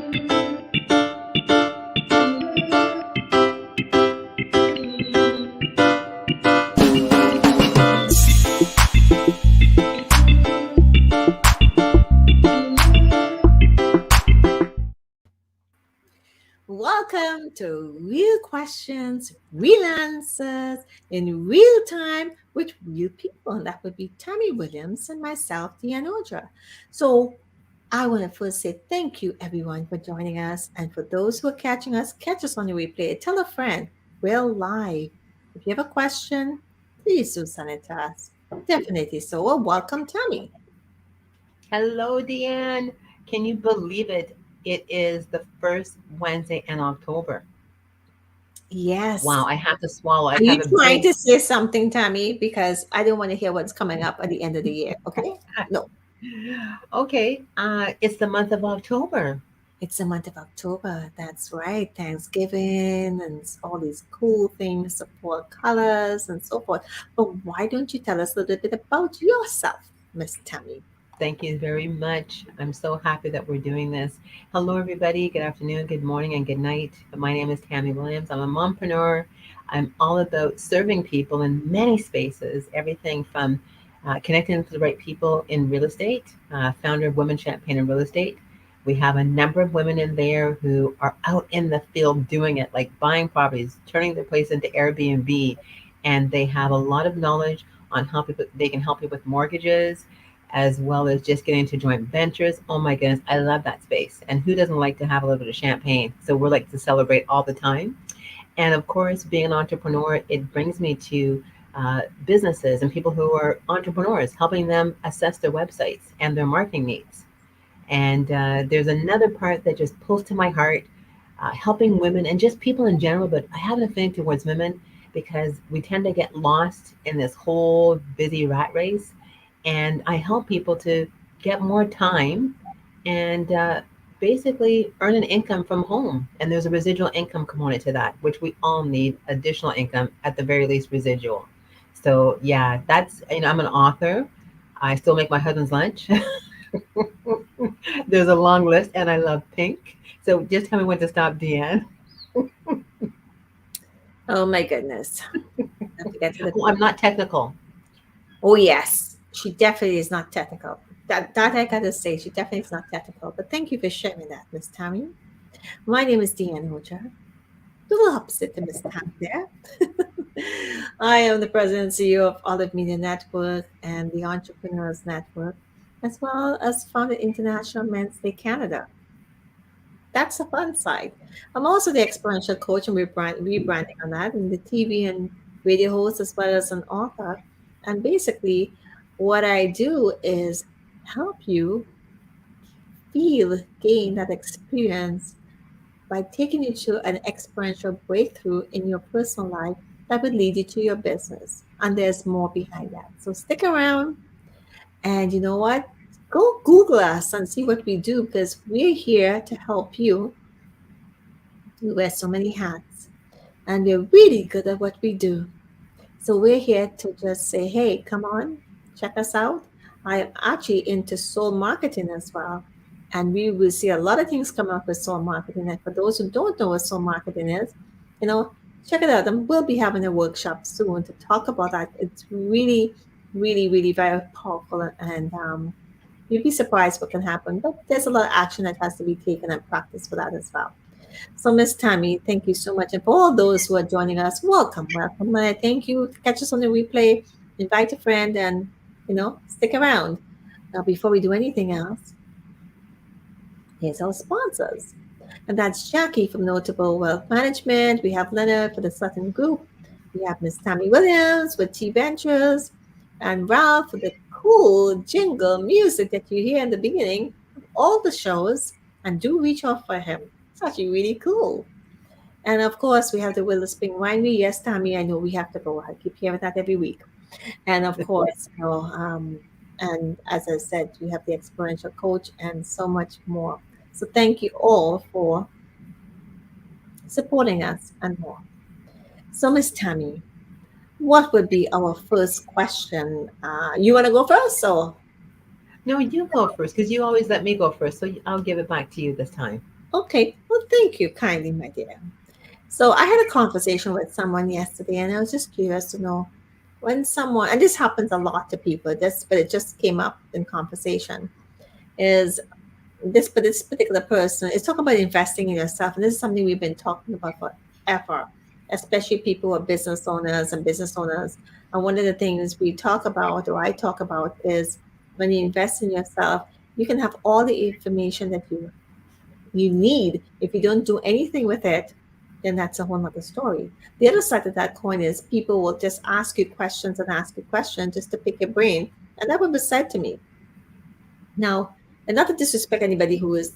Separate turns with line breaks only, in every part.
Welcome to Real Questions, Real Answers in real time with real people. And that would be Tammy Williams and myself, Dianne Ojar. So I want to first say thank you, everyone, for joining us. And for those who are catching us, catch us on the replay. Tell a friend. We're live. If you have a question, please do send it to us. Definitely so. Well, welcome, Tammy.
Hello, Deanne. Can you believe it? It is the first Wednesday in October.
Yes.
Wow, I have to swallow. I
Are you
have a
trying
big.
to say something, Tammy? Because I don't want to hear what's coming up at the end of the year. Okay? No,
Okay, it's the month of October.
it's the month of October. That's right. Thanksgiving and all these cool things, the fall colors and so forth. But why don't you tell us a little bit about yourself, Miss Tammy?
Thank you very much. I'm so happy that we're doing this. Hello, everybody. Good afternoon, good morning, and good night. My name is Tammy Williams. I'm a mompreneur. I'm all about serving people in many spaces, everything from connecting to the right people in real estate, founder of Women Champagne in Real Estate. We have a number of women in there who are out in the field doing it, like buying properties, turning their place into Airbnb, and they have a lot of knowledge on how people, they can help you with mortgages as well as just getting into joint ventures. Oh my goodness, I love that space. And who doesn't like to have a little bit of champagne? So we're like to celebrate all the time. And of course, being an entrepreneur, it brings me to businesses and people who are entrepreneurs, helping them assess their websites and their marketing needs. And there's another part that just pulls to my heart, helping women and just people in general. But I have an affinity towards women because we tend to get lost in this whole busy rat race. And I help people to get more time and basically earn an income from home. And there's a residual income component to that, which we all need additional income, at the very least, residual. So, yeah, I'm an author. I still make my husband's lunch. There's a long list, and I love pink. So, just tell me when to stop, Deanne.
Oh my goodness. I have to get to the
Oh, I'm not technical.
Oh yes, she definitely is not technical. That I gotta say, she definitely is not technical. But thank you for sharing that, Miss Tammy. My name is Dianne Ojar. The opposite to Miss Tammy there. I am the president and CEO of Olive Media Network and the Entrepreneurs Network, as well as founded International Men's Day Canada. That's the fun side. I'm also the experiential coach and rebranding on that, and the TV and radio host as well as an author. And basically, what I do is help you gain that experience by taking you to an experiential breakthrough in your personal life that would lead you to your business. And there's more behind that. So stick around, and you know what? Go Google us and see what we do because we're here to help you. We wear so many hats, and we're really good at what we do. So we're here to just say, hey, come on, check us out. I am actually into soul marketing as well. And we will see a lot of things come up with soul marketing. And for those who don't know what soul marketing is, you know, check it out. And we'll be having a workshop soon to talk about that. It's really, really, really very powerful. And you'd be surprised what can happen. But there's a lot of action that has to be taken and practice for that as well. So, Miss Tammy, thank you so much. And for all those who are joining us, welcome, welcome. And I thank you. Catch us on the replay, invite a friend, and, stick around. Now, before we do anything else, here's our sponsors. And that's Jackie from Notable Wealth Management. We have Leonard for the Sutton Group. We have Miss Tammy Williams with T Ventures. And Ralph for the cool jingle music that you hear in the beginning of all the shows. And do reach out for him. It's actually really cool. And of course, we have the Willow Spring Winery. Yes, Tammy, I know we have to go. I keep hearing that every week. And of course, and as I said, we have the experiential coach and so much more. So thank you all for supporting us and more. So, Miss Tammy, what would be our first question? You want to go first, or
No, you go first because you always let me go first. So I'll give it back to you this time.
Okay. Well, thank you kindly, my dear. So I had a conversation with someone yesterday, and I was just curious to know when someone, and this happens a lot to people, just but it just came up in conversation, is this particular person is talking about investing in yourself, and this is something we've been talking about forever, especially people who are business owners and business owners. And one of the things we talk about, or I talk about, is when you invest in yourself, you can have all the information that you need. If you don't do anything with it, then that's a whole nother story. The other side of that coin is people will just ask you questions and ask you questions just to pick your brain. And that was said to me. Now, and not to disrespect anybody who has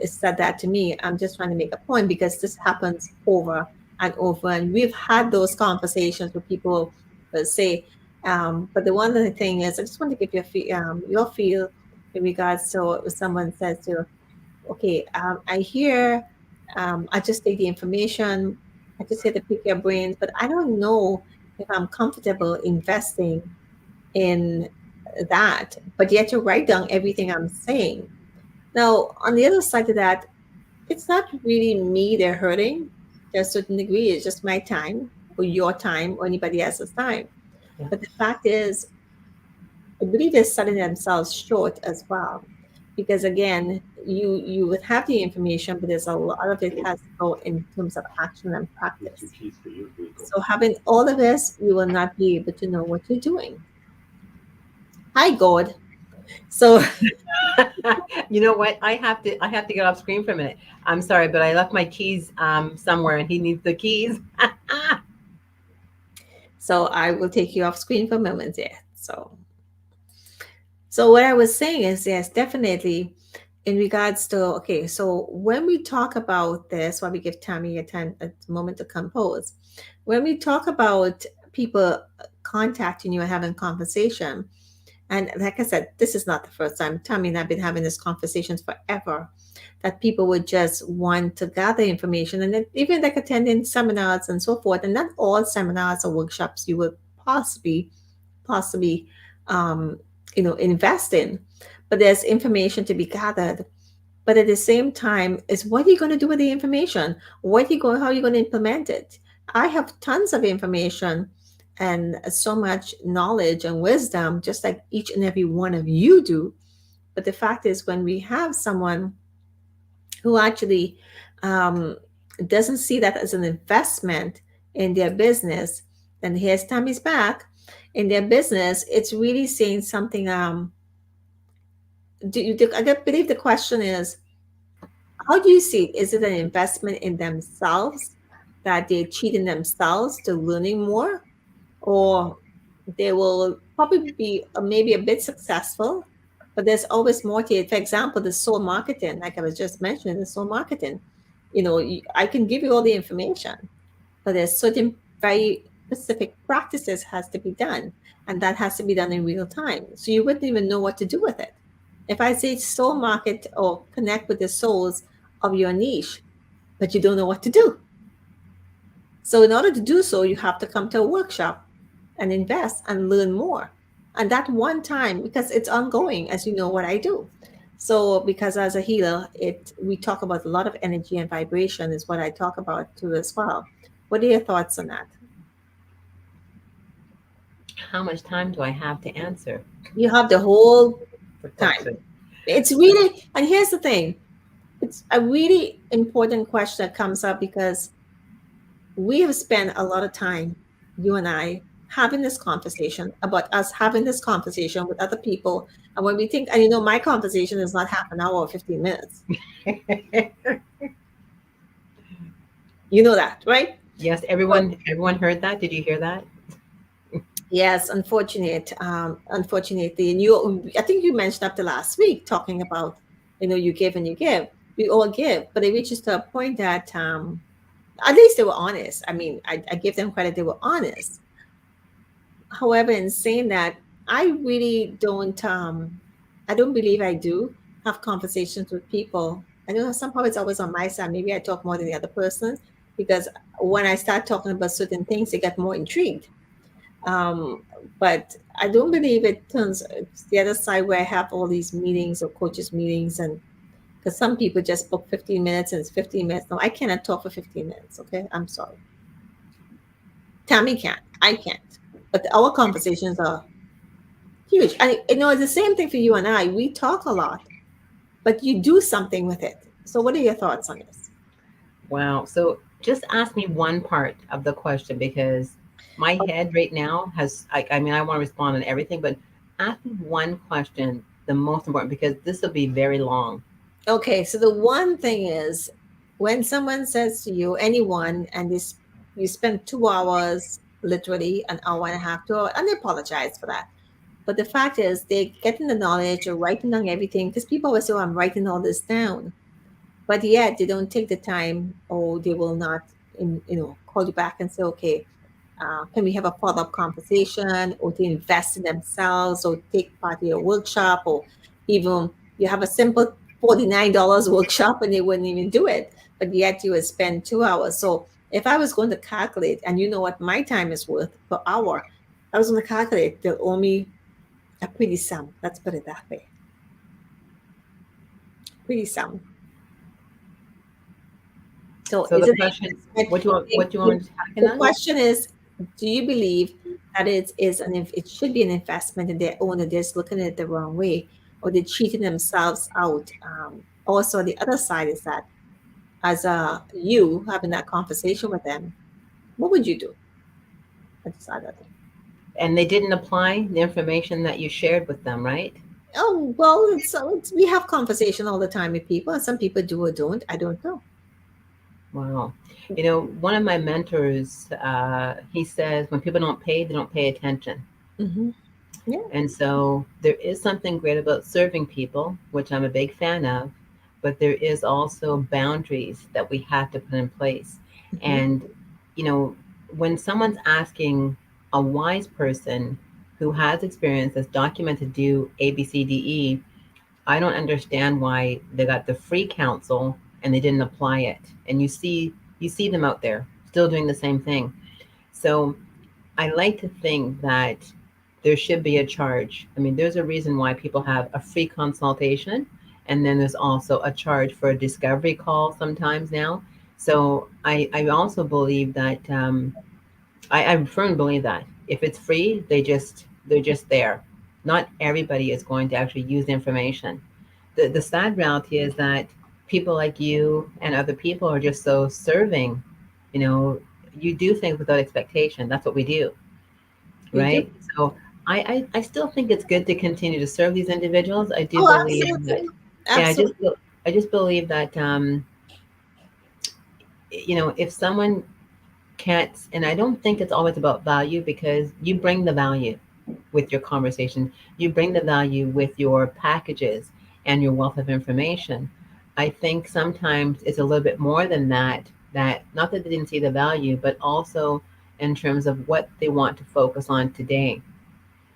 said that to me, I'm just trying to make a point because this happens over and over. And we've had those conversations with people that say, but the one other thing is, I just want to give you your feel in regards to if someone says to you, okay, I hear, I just take the information, I just hear to pick your brains, but I don't know if I'm comfortable investing in that, but yet you write down everything I'm saying. Now, on the other side of that, it's not really me they're hurting to a certain degree. It's just my time or your time or anybody else's time.
Yeah.
But the fact is, I believe they're selling themselves short as well. Because again, you would have the information, but there's a lot of it has to go in terms of action and practice. So having all of this, you will not be able to know what you're doing. Hi, God. So
You know what? I have to get off screen for a minute. I'm sorry, but I left my keys somewhere, and he needs the keys.
So I will take you off screen for a moment there. So what I was saying is, yes, definitely in regards to, okay, so when we talk about this, while we give Tammy a moment to compose, when we talk about people contacting you and having conversation, and like I said, this is not the first time. Tammy and I've been having these conversations forever, that people would just want to gather information and then even like attending seminars and so forth. And not all seminars or workshops you would possibly um, invest in, but there's information to be gathered. But at the same time, is what are you going to do with the information? How are you going to implement it? I have tons of information and so much knowledge and wisdom, just like each and every one of you do. But the fact is, when we have someone who actually um, doesn't see that as an investment in their business, then here's Tammy's back. In their business, it's really saying something. I believe the question is, how do you see it? Is it an investment in themselves that they're cheating themselves to learning more, or they will probably be maybe a bit successful, but there's always more to it. For example, the soul marketing, like I was just mentioning, the soul marketing. I can give you all the information, but there's certain very specific practices has to be done, and that has to be done in real time. So you wouldn't even know what to do with it. If I say soul market or connect with the souls of your niche, but you don't know what to do. So in order to do so, you have to come to a workshop and invest and learn more. And that one time, because it's ongoing, as you know what I do. So because as a healer, it we talk about a lot of energy and vibration is what I talk about too as well. What are your thoughts on that?
How much time do I have to answer?
You have the whole
For
time.
question.
It's really, and here's the thing, it's a really important question that comes up because we have spent a lot of time, you and I, having this conversation about us having this conversation with other people. And when we think, and my conversation is not half an hour or 15 minutes. You know that, right?
Yes,
But
everyone heard that. Did you hear that?
yes, unfortunately, and I think you mentioned up to last week talking about, you give and you give. We all give, but it reaches to a point that at least they were honest. I mean, I give them credit; they were honest. However, in saying that, I really don't. I don't believe I do have conversations with people. I know somehow it's always on my side. Maybe I talk more than the other person because when I start talking about certain things, they get more intrigued. Um, but I don't believe it's the other side where I have all these meetings or coaches meetings and Because some people just book 15 minutes and it's 15 minutes. No, I cannot talk for 15 minutes. Okay. I'm sorry. Tammy can't. I can't. But our conversations are huge. And it's the same thing for you and I. We talk a lot, but you do something with it. So, what are your thoughts on this?
Wow. So just ask me one part of the question because my head right now has, I mean, I want to respond on everything, but ask me one question, the most important, because this will be very long.
Okay, so the one thing is when someone says to you, anyone, and this you spend 2 hours, literally an hour and a half, 2 hours, and they apologize for that. But the fact is, they're getting the knowledge or writing down everything because people always say, oh, I'm writing all this down. But yet they don't take the time or they will not, call you back and say, okay, can we have a follow-up conversation or to invest in themselves or take part in a workshop or even you have a simple $49 workshop and they wouldn't even do it, but yet you would spend 2 hours. So if I was going to calculate, and you know what my time is worth per hour, I was going to calculate, they'll owe me a pretty sum. Let's put it that way. Pretty sum. So
So
is
the
it
question,
an investment?
what do you want me to tackle
The
on?
question is, do you believe that it should be an investment and their owner just looking at it the wrong way or they're cheating themselves out? Also, the other side is that as you having that conversation with them, what would you do at the side of it?
And they didn't apply the information that you shared with them, right?
Oh, well, we have conversation all the time with people, and some people do or don't. I don't know.
Wow. You know, one of my mentors, he says when people don't pay, they don't pay attention.
Hmm. Yeah.
And so there is something great about serving people, which I'm a big fan of, but there is also boundaries that we have to put in place.
Hmm.
And, you know, when someone's asking a wise person who has experience that's documented to do A, B, C, D, E, I don't understand why they got the free counsel and they didn't apply it. And you see them out there still doing the same thing. So I like to think that there should be a charge. I mean, there's a reason why people have a free consultation, and then there's also a charge for a discovery call sometimes now. So I also believe that I firmly believe that if it's free, they're just there. Not everybody is going to actually use the information. The sad reality is that people like you and other people are just so serving. You know, you do things without expectation. That's what we do,
We do.
right? So I still think it's good to continue to serve these individuals. I do
Oh,
believe that,
absolutely.
yeah,
Absolutely.
I just believe that you know, if someone can't, and I don't think it's always about value because you bring the value with your conversation, you bring the value with your packages and your wealth of information. I think sometimes it's a little bit more than that, that not that they didn't see the value, but also in terms of what they want to focus on today.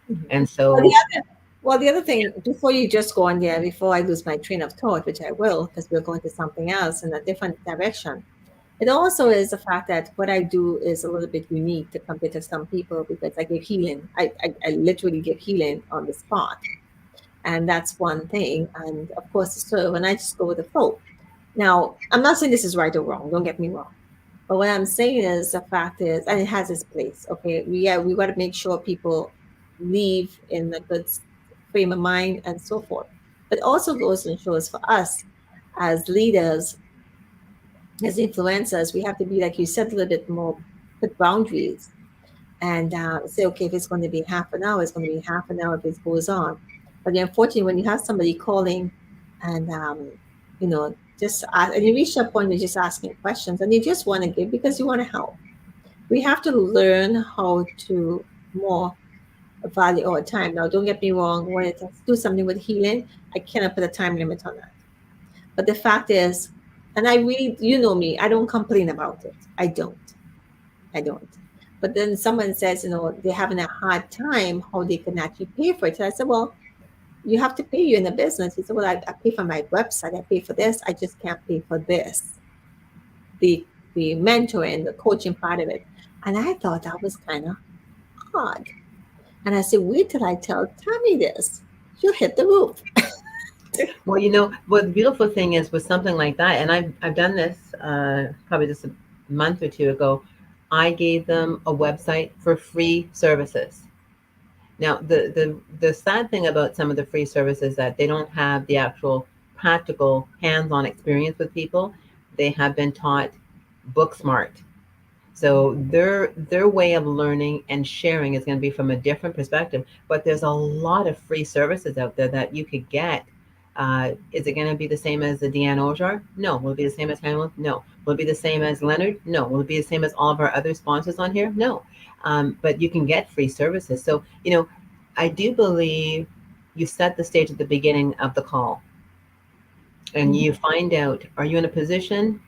Mhm.
And
Well, the
so
other, well, the other thing, before you just go on there, before I lose my train of thought, which I will, because we're going to something else in a different direction. It also is the fact that what I do is a little bit unique to compare to some people because I give healing. I literally give healing on the spot. And that's one thing. And of course, so when I just go with the flow. Now, I'm not saying this is right or wrong. Don't get me wrong. But what I'm saying is the fact is, and it has its place. Okay, we got to make sure people leave in a good frame of mind and so forth. But also goes and shows for us as leaders, as influencers, we have to be like you said a little bit more, put boundaries and say, okay, if it's going to be half an hour, it's going to be half an hour if it goes on. But unfortunately, when you have somebody calling and just ask, and you reach a point where you're just asking questions and you just want to give because you want to help. We have to learn how to more value our time. Now, don't get me wrong, when it has to do something with healing, I cannot put a time limit on that. But the fact is, and I really, you know me, I don't complain about it. I don't. I don't. But then someone says, they're having a hard time how they can actually pay for it. And I said, well, you have to pay you in the business. He said, well, I pay for my website. I pay for this. I just can't pay for this, the the mentoring, the coaching part of it. And I thought that was kind of odd. And I said, wait till I tell Tammy this. She'll hit the roof.
Well, what the beautiful thing is with something like that, and I've done this probably just a month or two ago. I gave them a website for free services. Now, the sad thing about some of the free services that they don't have the actual practical hands-on experience with people. They have been taught book smart. So their way of learning and sharing is going to be from a different perspective. But there's a lot of free services out there that you could get. Is it going to be the same as the Dianne Ojar? No. Will it be the same as Hamilton? No. Will it be the same as Leonard? No. Will it be the same as all of our other sponsors on here? No. But you can get free services. So I do believe you set the stage at the beginning of the call, and
Mhm.
you find out, are you in a position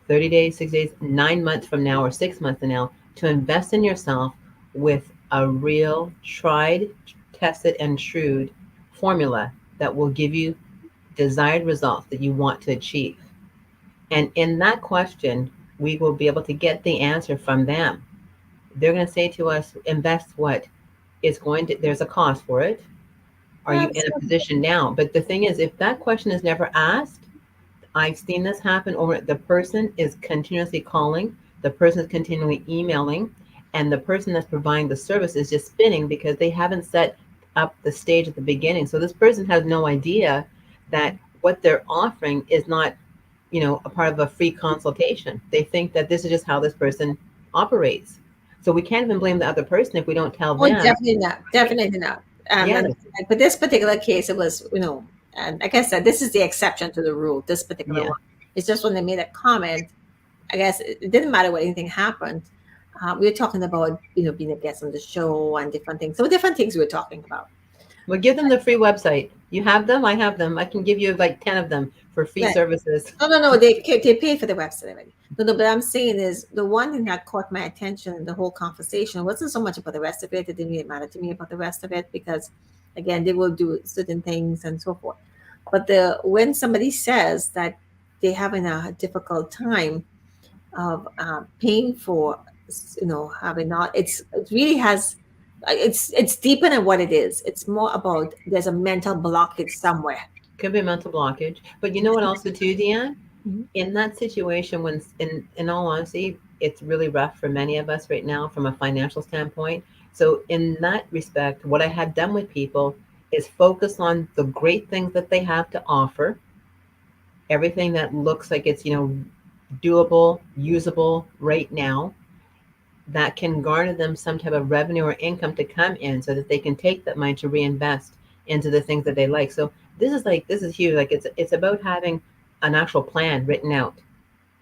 30 days, 6 days, 9 months from now, or 6 months from now, to invest in yourself with a real, tried, tested, and shrewd formula that will give you desired results that you want to achieve. And in that question, we will be able to get the answer from them. They're going to say to us, invest what? There's a cost for it. Are you in a
Absolutely.
position now? But the thing is, if that question is never asked, I've seen this happen over. The person is continuously calling, the person is continually emailing, and the person that's providing the service is just spinning because they haven't set up the stage at the beginning. So this person has no idea that what they're offering is not, a part of a free consultation. They think that this is just how this person operates. So we can't even blame the other person if we don't tell
Oh,
them.
definitely not. Definitely not. And
Yes,
like, but this particular case, it was, and like I said, this is the exception to the rule. This particular
yeah.
one, it's just when they made a comment. I guess it didn't matter what anything happened. We were talking about, being a guest on the show and different things. So different things we were talking about.
Well, give them the free website. You have them, I have them. I can give you like 10 of them for free
Right.
services.
No, no, no. They paid for the website already. No, no. But I'm saying is the one thing that caught my attention in the whole conversation wasn't so much about the rest of it. It didn't really matter to me about the rest of it because, again, they will do certain things and so forth. But the when somebody says that they're having a difficult time of paying for, having not, it really has. It's deeper than what it is. It's more about there's a mental blockage somewhere.
Could be a mental blockage. But you know what also too, Deanne?
Mhm.
In that situation, when in all honesty, it's really rough for many of us right now from a financial standpoint. So in that respect, what I had done with people is focus on the great things that they have to offer, everything that looks like it's, doable, usable right now, that can garner them some type of revenue or income to come in so that they can take that money to reinvest into the things that they like. So this is huge. Like it's about having an actual plan written out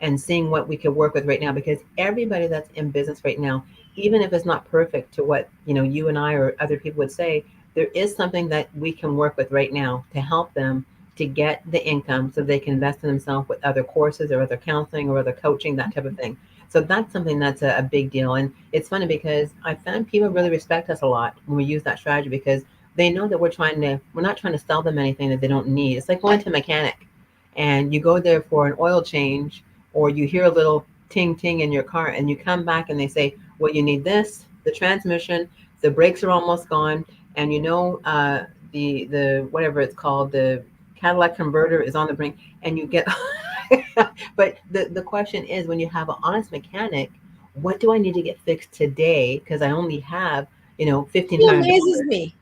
and seeing what we could work with right now, because everybody that's in business right now, even if it's not perfect to what you and I or other people would say, there is something that we can work with right now to help them to get the income so they can invest in themselves with other courses or other counseling or other coaching, that type of thing. So that's something that's a big deal. And it's funny because I found people really respect us a lot when we use that strategy, because they know that we're not trying to sell them anything that they don't need. It's like going to a mechanic and you go there for an oil change, or you hear a little ting ting in your car and you come back and they say, well, you need this, the transmission, the brakes are almost gone, and the whatever it's called, the Cadillac converter is on the brink, and you get but the question is, when you have an honest mechanic, what do I need to get fixed today, because I only have
She amazes
$1,500.
me.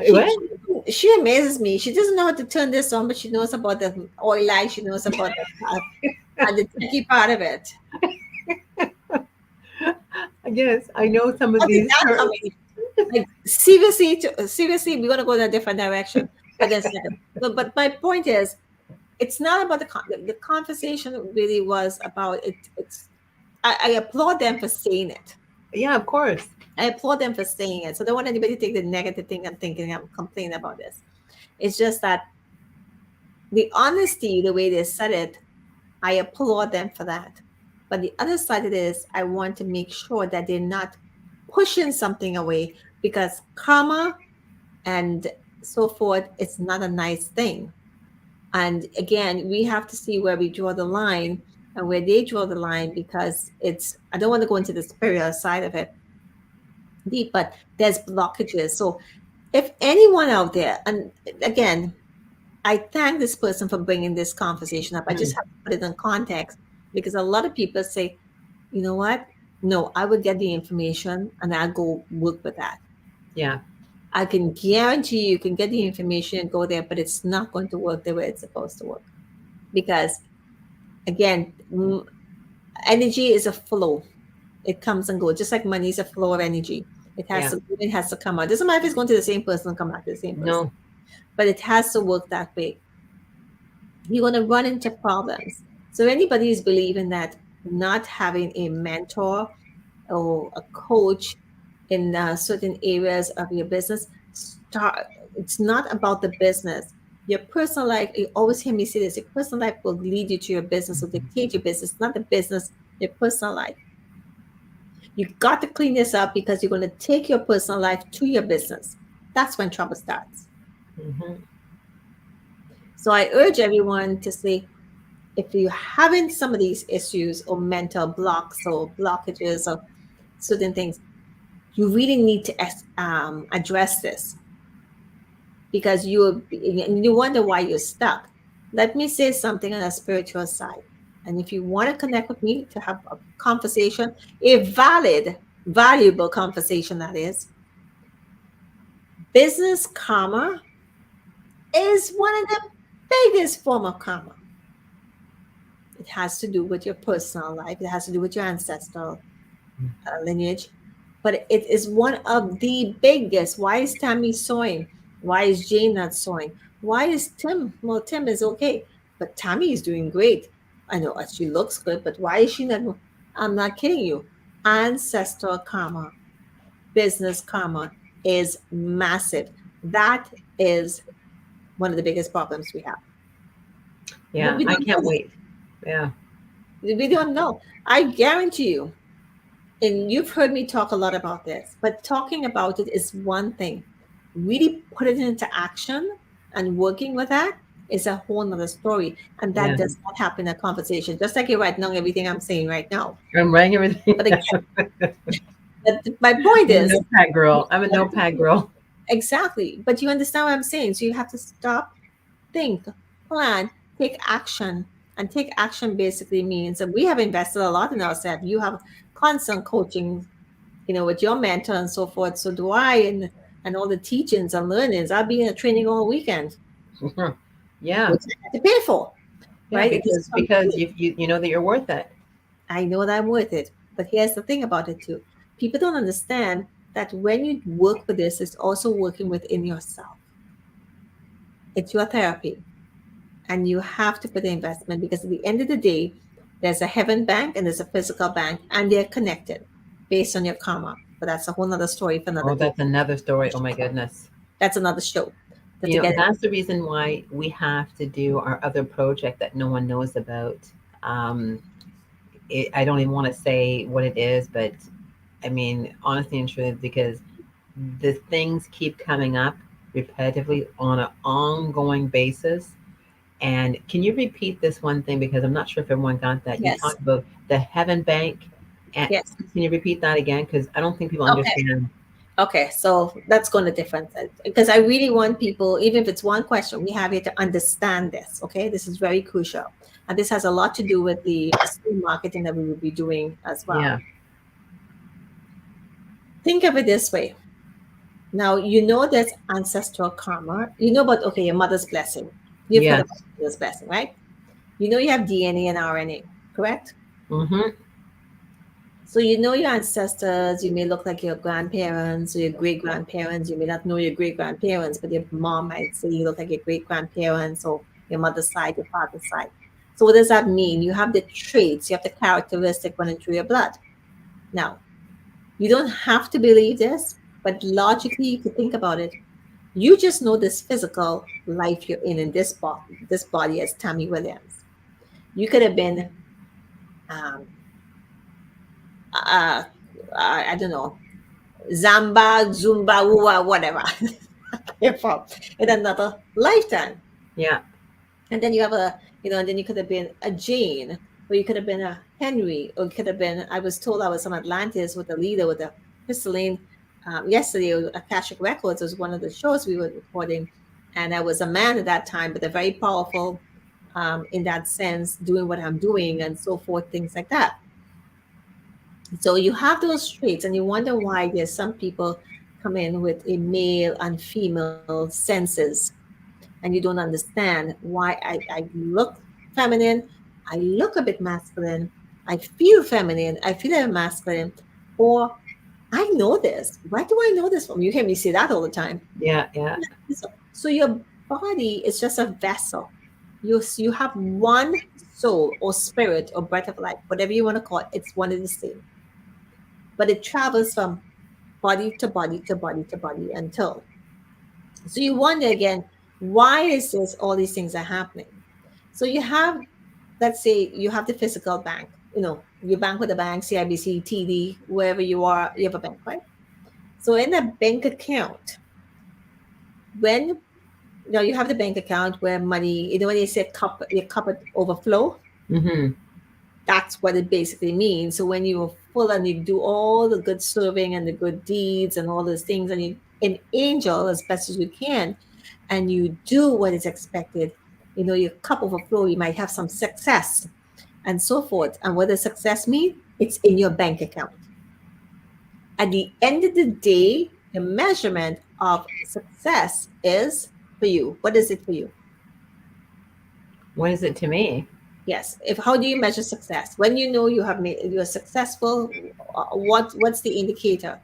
She,
What?
she amazes me. She doesn't know how to turn this on, but she knows about the oil light. She knows about the and the tricky part of it.
I guess I know some of
How did
these
that come
terms.
in? Like seriously, seriously, we're gonna go in a different direction. But then second, but my point is, it's not about the conversation. Really was about it. I applaud them for saying it.
Yeah, of course.
I applaud them for saying it. So I don't want anybody to take the negative thing and thinking I'm complaining about this. It's just that the honesty, the way they said it, I applaud them for that. But the other side of this, I want to make sure that they're not pushing something away because karma and so forth, it's not a nice thing. And again, we have to see where we draw the line and where they draw the line because I don't want to go into the spiritual side of it deep, but there's blockages. So if anyone out there, and again, I thank this person for bringing this conversation up. I just
Mm,
have to put it in context because a lot of people say, you know what? No, I will get the information and I'll go work with that.
yeah,
I can guarantee you can get the information and go there, but it's not going to work the way it's supposed to work. Because again, energy is a flow. It comes and goes, just like money is a flow of energy.
yeah.
It has to come out. Doesn't matter if it's going to the same person and come back to the same person,
No,
but it has to work that way. You're going to run into problems. So anybody who's believing that not having a mentor or a coach in certain areas of your business, start. It's not about the business. Your personal life. You always hear me say this. Your personal life will lead you to your business or dictate your business, not the business. Your personal life. You got to clean this up because you're going to take your personal life to your business. That's when trouble starts.
hmm,
So I urge everyone to say, if you're having some of these issues or mental blocks or blockages or certain things, you really need to address this because you wonder why you're stuck. Let me say something on a spiritual side. And if you want to connect with me to have a conversation, a valid, valuable conversation that is, business karma is one of the biggest form of karma. It has to do with your personal life. It has to do with your ancestral lineage, but it is one of the biggest. Why is Tammy sewing? Why is Jane not sewing? Why is Tim? Well, Tim is okay, but Tammy is doing great. I know she looks good, but why is she not? I'm not kidding you. Ancestral karma, business karma is massive. That is one of the biggest problems we have. But
yeah.
we
I
don't know
can't
that.
wait. Yeah,
We don't know. I guarantee you, and you've heard me talk a lot about this, but talking about it is one thing. Really put it into action and working with that is a whole nother story. And that
yeah.
does not happen in a conversation, just like you're right now, everything I'm saying right now.
I'm writing everything
But
down.
again, my point
I'm a
is,
notepad
you
girl. I'm a
have to
notepad girl.
exactly, but you understand what I'm saying. So you have to stop, think, plan, take action. And take action basically means that we have invested a lot in ourselves. You have constant coaching, with your mentor and so forth. So do I, and all the teachings and learnings. I'll be in a training all weekend,
Yeah,
which I had to pay for,
yeah.
right? It doesn't come
Because
free.
you know that you're worth it.
I know that I'm worth it. But here's the thing about it too. People don't understand that when you work with this, it's also working within yourself. It's your therapy. And you have to put the investment because at the end of the day, there's a heaven bank and there's a physical bank, and they're connected based on your karma. But that's a whole nother story for another
Oh,
day.
that's another story. Oh my goodness.
That's another show. To
You know,
get it.
that's the reason why we have to do our other project that no one knows about. Um, I don't even want to say what it is, but I mean, honestly and truly, because the things keep coming up repetitively on an ongoing basis. And can you repeat this one thing? Because I'm not sure if everyone got that. You
Yes.
talked about the Heaven Bank. And
Yes.
can you repeat that again? Because I don't think people
Okay.
understand.
Okay. So that's going to different because I really want people, even if it's one question, we have here to understand this. Okay. This is very crucial. And this has a lot to do with the school marketing that we will be doing as well.
Yeah,
Think of it this way. Now, there's ancestral karma. You know about, okay, your mother's blessing. You've heard
yes.
about mother's blessing, right? You have DNA and RNA, correct?
Mm-hmm.
So your ancestors, you may look like your grandparents or your great grandparents. You may not know your great grandparents, but your mom might say you look like your great grandparents or your mother's side, your father's side. So what does that mean? You have the traits, you have the characteristic running through your blood. Now, you don't have to believe this, but logically you could think about it. You just know this physical life you're in this body as Tammy Williams. You could have been um, uh, I don't know, Zamba, Zumba, Wua, whatever. Came from in another lifetime.
Yeah.
And then you have and then you could have been a Jane, or you could have been a Henry, or you could have been, I was told I was from Atlantis with the leader with the crystalline. Yesterday, Akashic Records was one of the shows we were recording. And I was a man at that time, but a very powerful in that sense, doing what I'm doing and so forth, things like that. So you have those traits, and you wonder why there's some people come in with a male and female senses, and you don't understand why I look feminine, I look a bit masculine, I feel feminine, I feel I'm masculine, or I know this. Why do I know this from? You hear me say that all the time.
Yeah, yeah.
So your body is just a vessel. You have one soul or spirit or breath of life, whatever you want to call it. It's one and the same, but it travels from body to body to body to body until. So you wonder again, why is this? All these things are happening. So you have, let's say, you have the physical bank. You bank with a bank, CIBC, TD, wherever you are, you have a bank, right? So in a bank account, when you have the bank account where money, when they say your cupboard overflow,
Mm-hmm.
that's what it basically means. So when you're full and you do all the good serving and the good deeds and all those things, and you an angel as best as you can, and you do what is expected, your cup overflow, you might have some success and so forth. And what does success mean? It's in your bank account. At the end of the day, the measurement of success is for you. What is it for you?
What is it to me?
Yes. If How do you measure success? When you know you're successful, what's the indicator?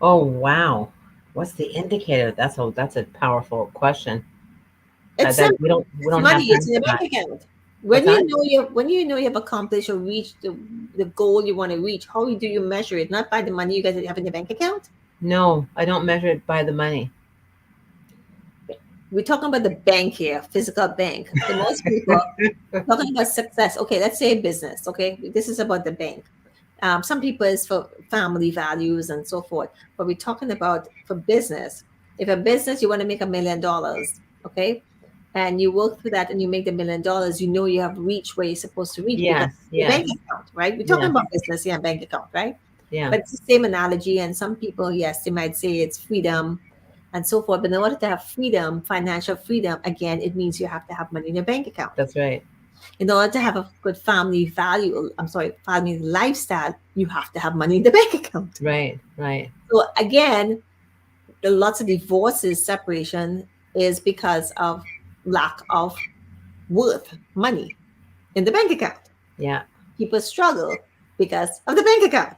Oh, wow. What's the indicator? That's a powerful question.
It's
That we
simple.
don't we
It's
don't
money.
have
It's
time
in
for
your bank
that.
account.
What's that?
When you have accomplished or reached the goal you want to reach, how do you measure it? Not by the money you guys have in the bank account.
No, I don't measure it by the money.
We're talking about the bank here, physical bank. The most people talking about success. Okay, let's say business. Okay, this is about the bank. Some people is for family values and so forth, but we're talking about for business. If a business you want to make $1 million, okay, and you work through that and you make the $1 million, you have reached where you're supposed to reach because
Yes,
your bank
yes,
account, right? We're talking
yes,
about business, yeah, bank account, right?
yeah.
But it's the same analogy, and some people, yes, they might say it's freedom and so forth. But in order to have freedom, financial freedom, again, it means you have to have money in your bank account.
That's right.
In order to have a good family lifestyle, you have to have money in the bank account.
Right, right.
So again, the lots of divorces, separation is because of lack of worth, money in the bank account.
Yeah.
People struggle because of the bank account.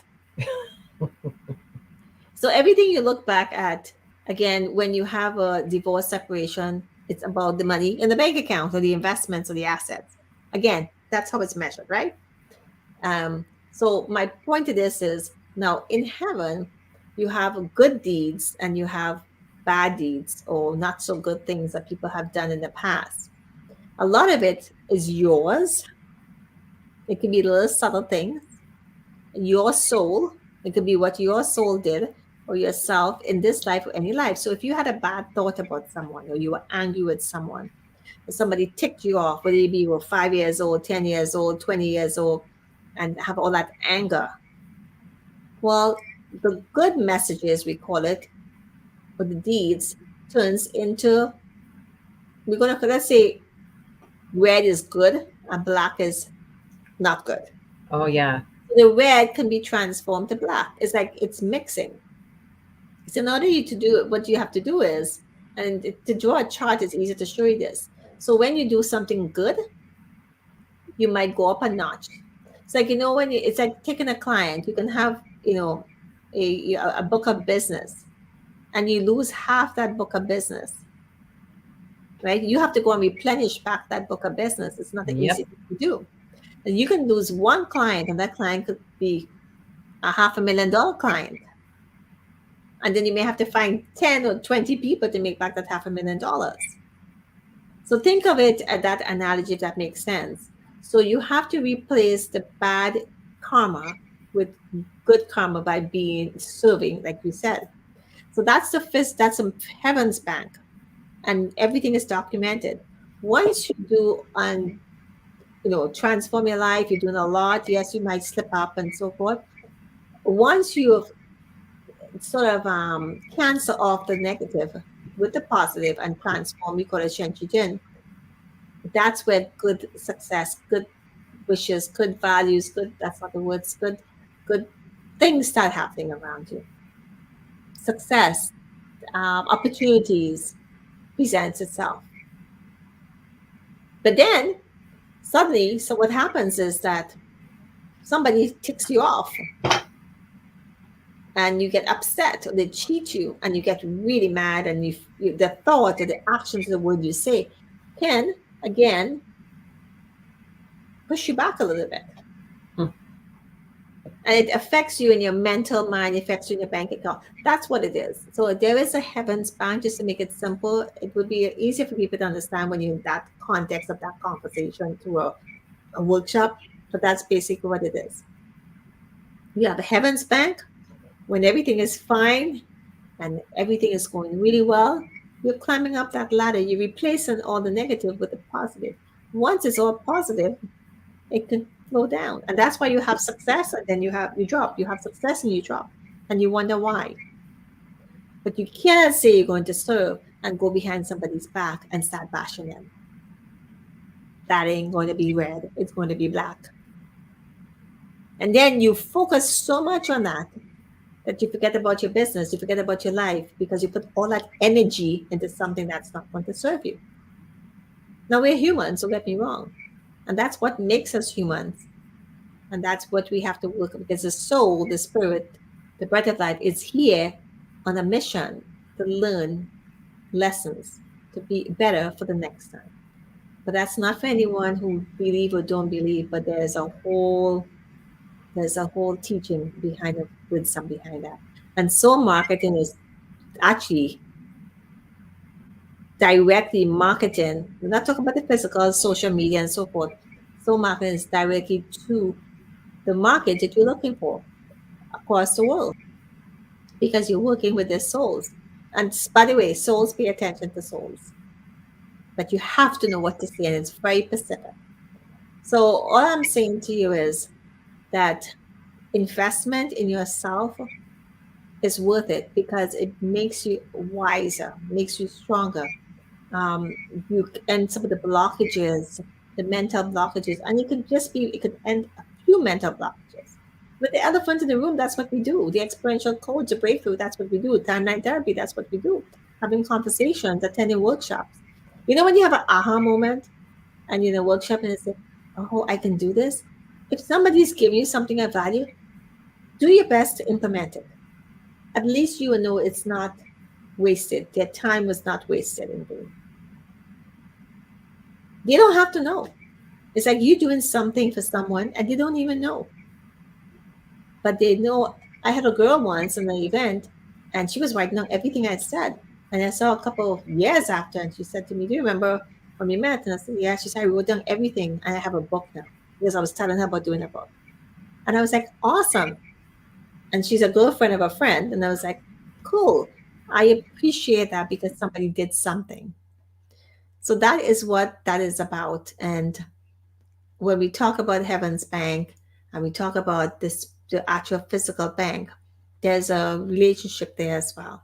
So everything you look back at, again, when you have a divorce separation, it's about the money in the bank account or the investments or the assets. Again, that's how it's measured, right? So my point to this is, now in heaven, you have good deeds and you have bad deeds or not so good things that people have done in the past. A lot of it is yours. It can be little subtle things. Your soul. It could be what your soul did or yourself in this life or any life. So if you had a bad thought about someone or you were angry with someone, or somebody ticked you off, whether you were 5 years old, 10 years old, 20 years old, and have all that anger. Well, the good messages, we call it, or the deeds, turns into, we're going to, let's say, red is good and black is not good.
Oh, yeah.
So the red can be transformed to black. It's like it's mixing. So in order you to do it, what you have to do is, and to draw a chart is easier to show you this. So when you do something good, you might go up a notch. It's like, it's like taking a client, you can have, a book of business and you lose half that book of business, right? You have to go and replenish back that book of business. It's not an
Yep.
easy thing to do. And you can lose one client, and that client could be a $500,000 client. And then you may have to find 10 or 20 people to make back that $500,000. So think of it at that analogy, if that makes sense. So you have to replace the bad karma with good karma by being serving, like you said. So that's a heaven's bank, and everything is documented. Once you do and transform your life, you're doing a lot. Yes, you might slip up and so forth. Once you have sort of cancel off the negative, with the positive and transform, you call it Shenchijin, that's where good success, good wishes, good values, good, that's not the words, good things start happening around you. Success, opportunities presents itself. But then suddenly, so what happens is that somebody ticks you off and you get upset, or they cheat you and you get really mad, and the thought or the actions of the word you say can again push you back a little bit,
Hmm.
and it affects you in your mental mind, affects you in your bank account. That's what it is. So there is a heavens bound. Just to make it simple, it would be easier for people to understand when you're in that context of that conversation through a workshop. But that's basically what it is. You have a heavens bank when everything is fine and everything is going really well. You're climbing up that ladder. You're replacing all the negative with the positive. Once it's all positive, it can flow down, and that's why you have success, and then you drop. You have success and you drop, and you wonder why. But you cannot say you're going to serve and go behind somebody's back and start bashing them. That ain't going to be red. It's going to be black. And then you focus so much on that you forget about your business, you forget about your life because you put all that energy into something that's not going to serve you. Now, we're humans, so get me wrong. And that's what makes us humans. And that's what we have to work on, because the soul, the spirit, the breath of life is here on a mission to learn lessons, to be better for the next time. But that's not for anyone who believe or don't believe, but there's a whole teaching behind it, wisdom behind that. And soul marketing is actually directly marketing. We're not talking about the physical, social media, and so forth. Soul marketing is directly to the market that you're looking for across the world, because you're working with their souls. And by the way, souls pay attention to souls, but you have to know what to say, and it's very specific. So, all I'm saying to you is that investment in yourself is worth it because it makes you wiser, makes you stronger. You end some of the blockages, the mental blockages, and it could end a few mental blockages. With the elephant in the room, that's what we do. The experiential codes, the breakthrough, that's what we do. Timeline therapy, that's what we do. Having conversations, attending workshops. You know when you have an aha moment and you're in a workshop and you say, "Oh, I can do this." If somebody's giving you something of value, do your best to implement it. At least you will know it's not wasted. Their time was not wasted in vain. They don't have to know. It's like you doing something for someone and they don't even know. But they know. I had a girl once in an event and she was writing down everything I said. And I saw a couple of years after and she said to me, "Do you remember when we met?" And I said, "Yeah." She said, "I wrote down everything and I have a book now," because I was telling her about doing a book. And I was like, "Awesome." And she's a girlfriend of a friend. And I was like, "Cool. I appreciate that because somebody did something." So that is what that is about. And when we talk about Heaven's Bank and we talk about this, the actual physical bank, there's a relationship there as well.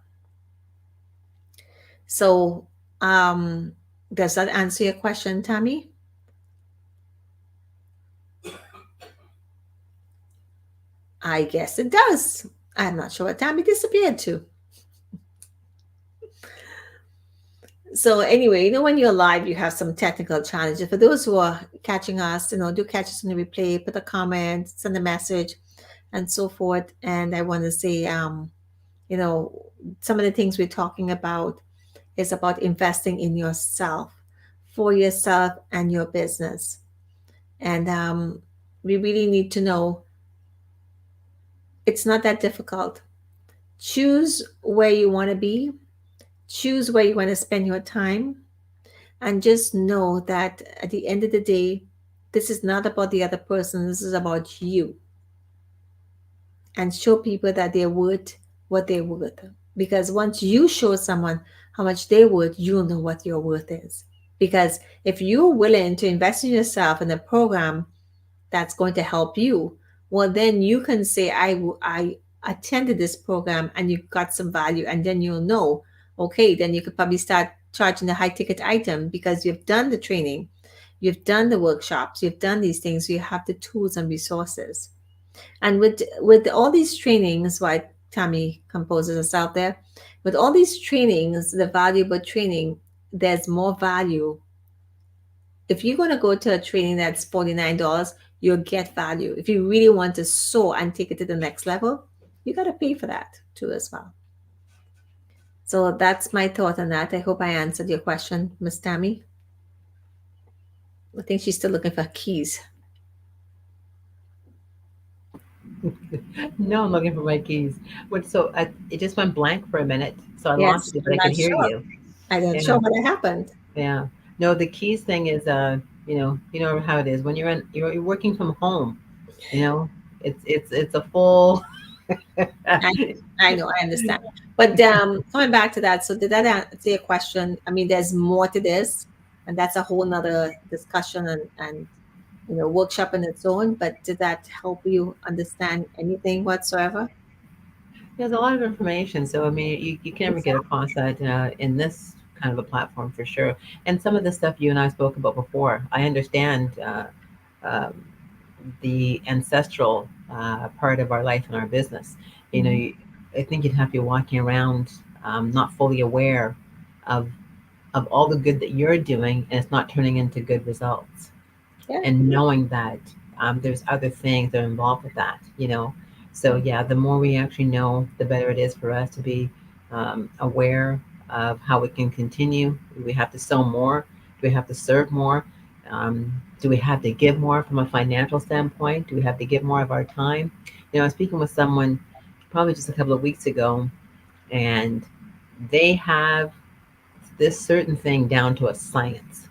So, does that answer your question, Tammy? I guess it does. I'm not sure what Tammy disappeared to. So anyway, when you're live, you have some technical challenges. For those who are catching us, do catch us on the replay, put a comment, send a message, and so forth. And I want to say, you know, some of the things we're talking about is about investing in yourself, for yourself and your business. And we really need to know it's not that difficult. Choose where you want to be, choose where you want to spend your time, and just know that at the end of the day, this is not about the other person, this is about you. And show people that they're worth what they're worth. Because once you show someone how much they're worth, you'll know what your worth is. Because if you're willing to invest in yourself in a program that's going to help you, well, then you can say, I attended this program and you got some value, and then you'll know, Okay, then you could probably start charging the high ticket item because you've done the training, you've done the workshops, you've done these things, so you have the tools and resources. And with all these trainings, why Tammy composes us out there, with all these trainings, the valuable training, there's more value. If you're going to go to a training that's $49, you'll get value. If you really want to soar and take it to the next level, you got to pay for that too as well. So that's my thought on that. I hope I answered your question, Miss Tammy. I think she's still looking for keys.
No, I'm looking for my keys. It just went blank for a minute, so I lost
Yes,
you, but
I'm
I could
not
hear
sure.
you.
I'm not
Yeah,
sure what happened.
yeah. No, the keys thing is, you know how it is when you're working from home. You know, it's a full.
I, I know, I understand. But coming back to that, so did that answer your question? I mean, there's more to this, and that's a whole nother discussion and workshop in its own. But did that help you understand anything whatsoever?
There's a lot of information, so I mean, you can never get
Exactly.
across that in this kind of a platform for sure. And some of the stuff you and I spoke about before, I understand um, the ancestral part of our life and our business. You know,
Hmm.
I think you'd have to be walking around not fully aware of all the good that you're doing, and it's not turning into good results,
Yeah.
and knowing that there's other things that are involved with that, you know. So yeah, the more we actually know, the better it is for us to be aware of how we can continue. Do we have to sell more? Do we have to serve more? Do we have to give more from a financial standpoint? Do we have to give more of our time? You know, I was speaking with someone probably just a couple of weeks ago, and they have this certain thing down to a science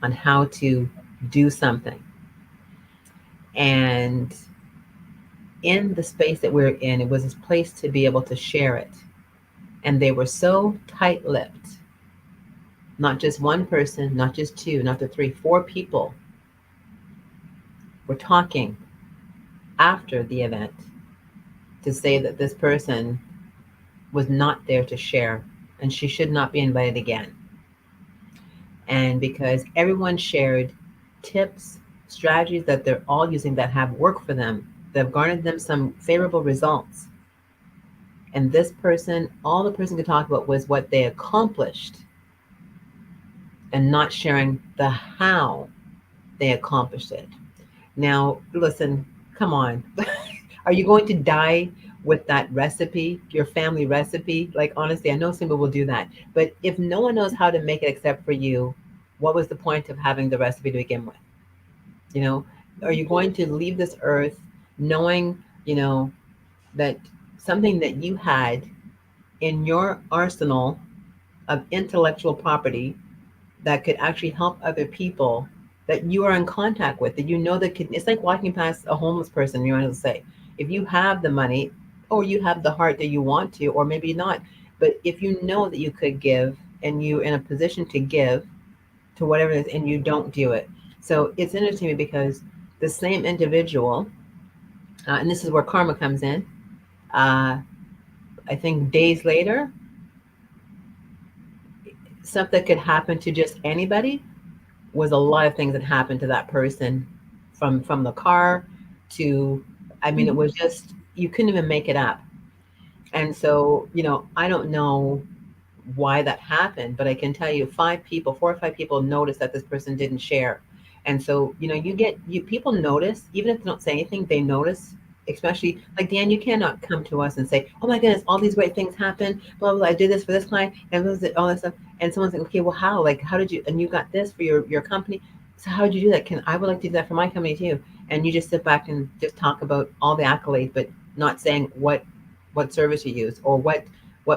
on how to do something. And in the space that we're in, it was this place to be able to share it. And they were so tight lipped, not just one person, not just two, not the three, four people were talking after the event to say that this person was not there to share and she should not be invited again. And because everyone shared tips, strategies that they're all using that have worked for them, that have garnered them some favorable results. And this person, all the person could talk about was what they accomplished and not sharing the how they accomplished it. Now, listen, come on. Are you going to die with that recipe, your family recipe? Like, honestly, I know some people will do that. But if no one knows how to make it except for you, what was the point of having the recipe to begin with? You know, are you going to leave this earth knowing, you know, that something that you had in your arsenal of intellectual property that could actually help other people that you are in contact with, that you know that could, it's like walking past a homeless person, you want to say, if you have the money or you have the heart that you want to, or maybe not, but if you know that you could give and you're in a position to give to whatever it is and you don't do it. So it's interesting to me because the same individual, and this is where karma comes in, uh, I think days later, something could happen to just anybody was a lot of things that happened to that person from the car to, I mean, it
Mhm.
was just, you couldn't even make it up. And so, you know, I don't know why that happened, but I can tell you four or five people noticed that this person didn't share. And so, you know, you people notice, even if they don't say anything, they notice, especially like Dan, you cannot come to us and say, oh my goodness, all these great things happened, blah, blah, blah, I did this for this client and was it all that stuff. And someone's like, okay, well, how? Like, how did you, and you got this for your company. So how did you do that? I would like to do that for my company too. And you just sit back and just talk about all the accolades, but not saying what service you use or what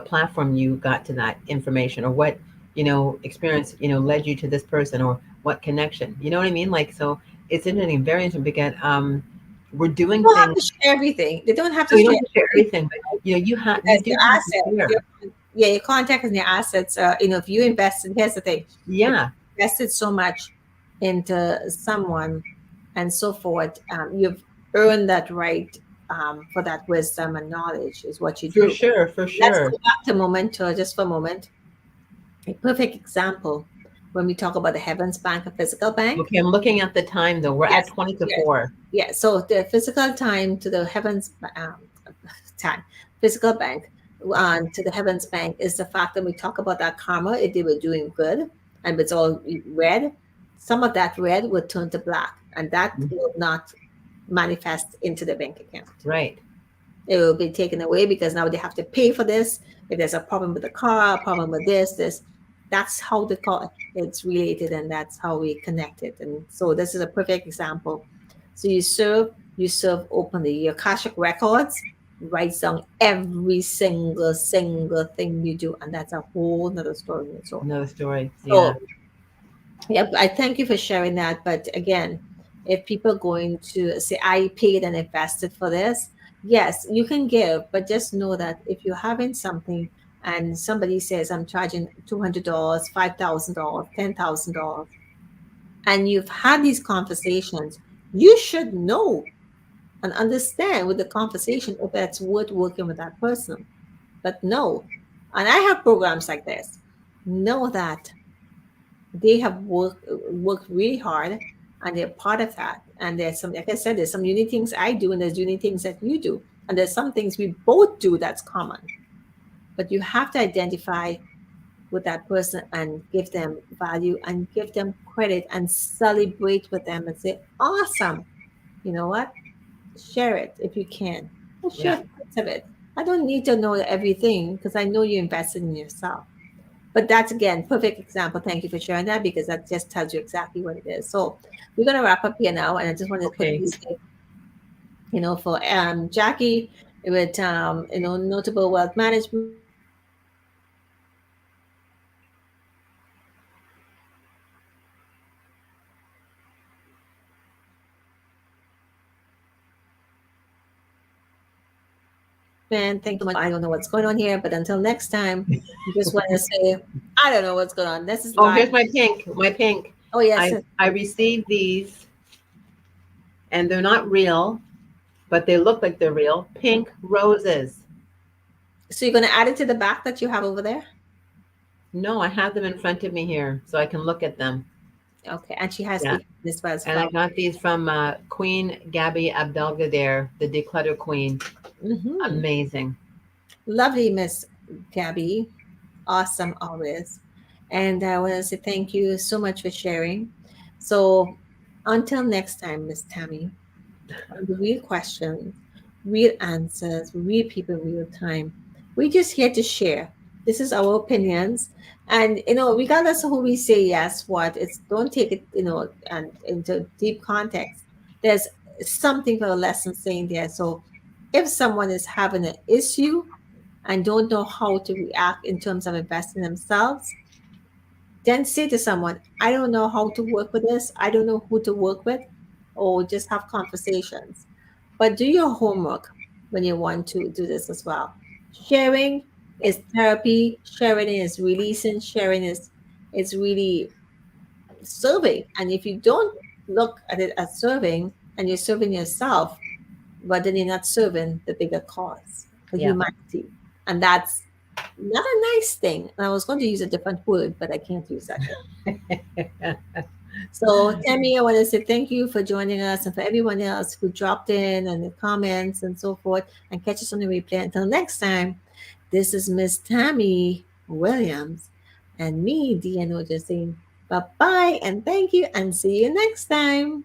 platform you got to that information or what, you know, experience, you know, led you to this person or what connection, you know what I mean? Like, so it's interesting, very interesting because we're doing
They don't have
things.
to share everything. They don't have
So
to
you don't
share
have to share
everything.
everything, but you know, you
As
do
your
have to
asset.
share.
Yeah, your contact and your assets. If you invested, here's the thing: if
Yeah,
you invested so much into someone and so forth, you've earned that right. for that wisdom and knowledge is what you
For
do.
sure, for
Let's
sure.
go back to Memento just for a moment. A perfect example when we talk about the Heavens Bank, a physical bank.
Okay, I'm looking at the time though. We're at
Yes,
20 to
yes,
4.
yeah. So the physical time to the Heavens time, physical bank to the Heavens Bank is the fact that we talk about that karma. If they were doing good and it's all red, some of that red would turn to black, and that
Mhm.
will not manifest into the bank account.
Right.
It will be taken away because now they have to pay for this. If there's a problem with the car, a problem with this, that's how the call it's related, and that's how we connect it. And so this is a perfect example. So you serve openly. Your Akashic records writes down every single thing you do, and that's a whole nother story in its own.
Another story. Yeah.
So yep, I thank you for sharing that. But again, if people are going to say, I paid and invested for this, yes, you can give, but just know that if you're having something and somebody says, I'm charging $200, $5,000, $10,000, and you've had these conversations, you should know and understand with the conversation if that's worth working with that person. But no, and I have programs like this. Know that they have worked really hard and they're part of that. And there's some, like I said, there's some unique things I do and there's unique things that you do. And there's some things we both do that's common. But you have to identify with that person and give them value and give them credit and celebrate with them and say, awesome. You know what? Share it if you can. Just share
Yeah.
parts of it. I don't need to know everything because I know you invested in yourself. But that's again perfect example. Thank you for sharing that because that just tells you exactly what it is. So we're gonna wrap up here now, and I just want to
Okay.
quickly say, for Jackie with notable wealth management. Thank you so much for sharing. Man, thank you so much. I don't know what's going on here, but until next time, I just want to say I don't know what's going on. This is
Oh,
live.
here's my pink. My pink.
Oh yes.
I received these and they're not real, but they look like they're real. Pink roses.
So you're gonna add it to the back that you have over there.
No, I have them in front of me here so I can look at them.
Okay, and she has
Yeah.
this was
And I
flower.
got these from Queen Gabby Abdelgader, the Declutter Queen.
Hmm.
Amazing.
Lovely, Miss Gabby. Awesome always. And I want to say thank you so much for sharing. So until next time, Miss Tammy, on the real questions, real answers, real people, real time. We're just here to share. This is our opinions. And regardless of who we say yes, what, it's don't take it, and into deep context. There's something for a lesson saying there. So if someone is having an issue and don't know how to react in terms of investing themselves, then say to someone, I don't know how to work with this. I don't know who to work with, or just have conversations. But do your homework when you want to do this as well. Sharing is therapy, sharing is releasing, sharing is really serving. And if you don't look at it as serving and you're serving yourself, but then you're not serving the bigger cause, the
Yeah.
humanity. And that's not a nice thing. And I was going to use a different word, but I can't use that word. So, Tammy, I want to say thank you for joining us and for everyone else who dropped in and the comments and so forth and catch us on the replay. Until next time, this is Miss Tammy Williams and me, Dianne Ojar, saying bye bye and thank you and see you next time.